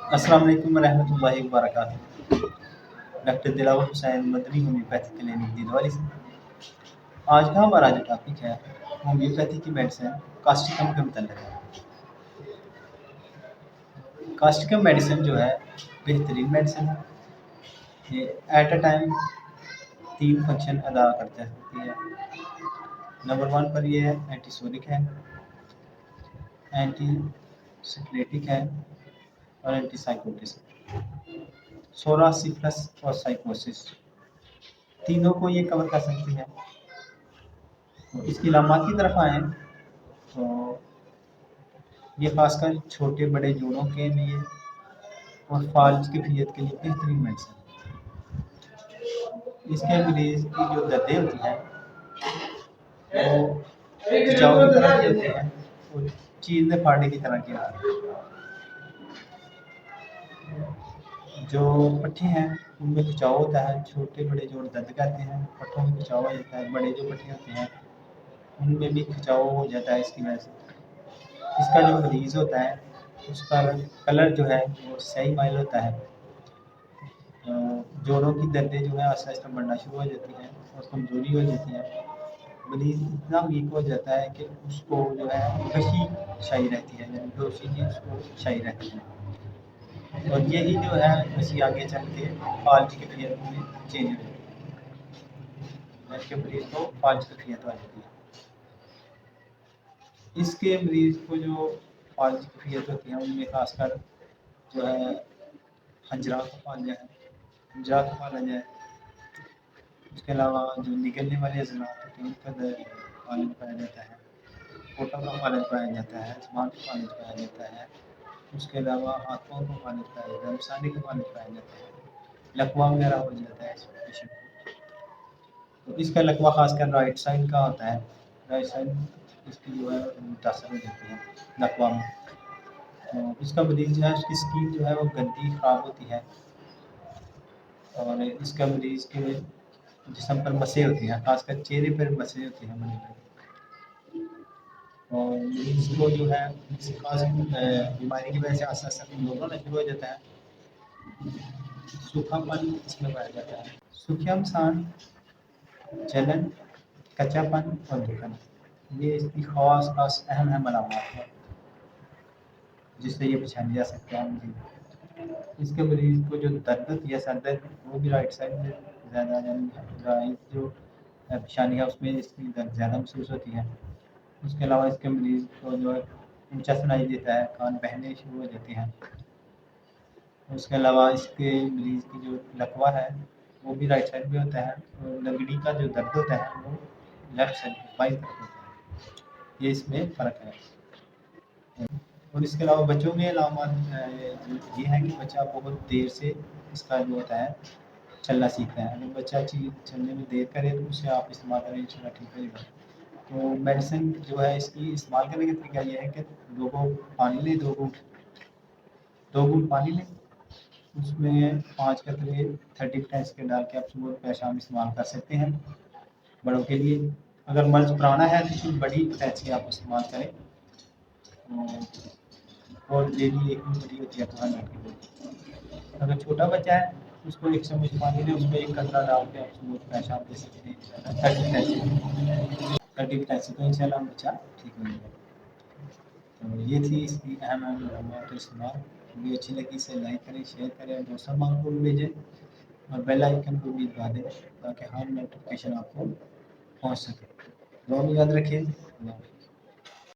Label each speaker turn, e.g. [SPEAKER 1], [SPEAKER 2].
[SPEAKER 1] अस्सलाम वालेकुम रहमतुल्लाहि व बरकातुहू। Doctor Dilawar Hussain Madani homeopathy clinic Dilwali से। आज का हमारा जो टॉपिक है होम्योपैथी की मेडिसिन कास्टिकम के मतलब है। कास्टिकम मेडिसिन जो है बेहतरीन मेडिसिन है। ये एट अ टाइम 3 फंक्शन अदा करते होती है। नंबर 1 पर ये है एंटीसोरिक है, एंटी सिक्लेटिक है और एंटी साइकोटिक है। सोरा सिफिलिस और साइकोसिस तीनों को ये कवर कर सकती है। तो इसकी लामात की तरफ आए तो ये खासकर छोटे बड़े जोड़ों के लिए और फाल्ज की कैफियत के लिए बेहतरीन मेडिसिन है। इसके मरीज की जो दर्दें होती हैं वो खिंचाव की तरह की होती हैं, वो चीरने फाड़ने की तरह की होती हैं। जो पट्टे हैं उनमें खिंचाव होता है, छोटे बड़े जोड़ दर्द करते हैं, पट्टों में खिंचाव हो जाता है। बड़े जो पट्टे होते हैं उनमें भी खिंचाव हो जाता है। इसकी वजह से इसका जो मरीज होता है उसका कलर जो है वो सही माइल होता है। जोड़ों की दर्दें जो है आहिस्ता आहिस्ता बढ़ना शुरू हो जाती हैं और कमज़ोरी हो जाती है। मरीज इतना वीक हो जाता है कि उसको जो है कशी शाई रहती है, यानी बेहोशी की उसको शाई रहती है। और यही जो है कशी आगे चल के फाल्ज की कैफियत में चेंज हो जाती है, इसके मरीज को फाल्ज की कैफियत आ जाती है। इसके मरीज को जो फाल्ज की कैफियत होती है उनमें खासकर जो है हंजरा का फालजा है, हंजरा का फालज है। उसके अलावा जो निकलने वाले अजलात होते हैं उनका फालज पाया जाता है, कोटा का फालज पाया जाता है, जुबान का फालज पाया जाता है। उसके अलावा हाथों का फालज पाया जाता है, मसाने का फालज पाया जाता है, लकवा वगैरह हो जाता है इस पेशेंट को। तो इसका लकवा खासकर राइट साइड का होता है, राइट साइड इसकी जो है मुतासर हो जाती है लकवा में। तो इसका मरीज जो है उसकी स्किन जो है वो गंदी ख़राब होती है और इसका मरीज के जिस्म पर मसें होती हैं, खासकर चेहरे पर मसें होती हैं बड़ी बड़ी। और मरीज को जो है किसी खास बीमारी की वजह से आस्ता आस्ता कमजोर होना शुरू हो जाता है। सूखापन इसमें पाया जाता है, सूखियामसान, जलन, कच्चापन और दुखन, ये इसकी खास खास अहम अहम अलामत है जिससे ये पहचानी जा सकता है मरीज। इसके मरीज को जो दर्द होती है सर दर्द वो भी राइट साइड में ज़्यादा, यानी राइट जो पेशानी है उसमें इसकी दर्द ज़्यादा महसूस होती है। उसके अलावा इसके मरीज को जो है ऊंचा सुनाई देता है, कान बहने शुरू हो जाते हैं। उसके अलावा इसके मरीज की जो लकवा है वो भी राइट साइड में होता है और लंगड़ी का जो दर्द होता है वो लेफ्ट साइड बाई तरफ होता है। ये इसमें फ़र्क है। और इसके अलावा बच्चों में अलामत ये है कि बच्चा बहुत देर से इसका जो होता है चलना सीखता है। अगर बच्चा चीज़ चलने में देर करे तो उसे आप इस्तेमाल करें, इंशाल्लाह ठीक हो जाएगा। तो मेडिसिन जो है इसकी इस्तेमाल करने का तरीका ये है कि 2 घूंट पानी लें, 2 घूंट पानी लें, उसमें 5 कतरे 30 टाइम्स के डाल के आप सुबह दोपहर शाम इस्तेमाल कर सकते हैं बड़ों के लिए। अगर मर्ज़ पुराना है तो कुछ बड़ी टाइप्स की आप इस्तेमाल करें और डेली 1 बड़ी होती है 200 की गोली। अगर छोटा बच्चा है उसको 1 चम्मच पानी लें, उसमें 1 कतरा डाल के आप सुबह दोपहर शाम दे सकते हैं 30 टाइम्स से, तो इंशाल्लाह बच्चा ठीक हो जाएगा। तो ये थी इसकी अहम अहम मालूमात और इस्तेमाल। वीडियो अच्छी लगी इसे लाइक करें, शेयर करें, दोस्तों माँ को भी भेजें और बेल आइकन को भी दबा दें ताकि हर नोटिफिकेशन आपको पहुँच सके। दुआ में याद रखिए। अल्लाह हाफ़िज़।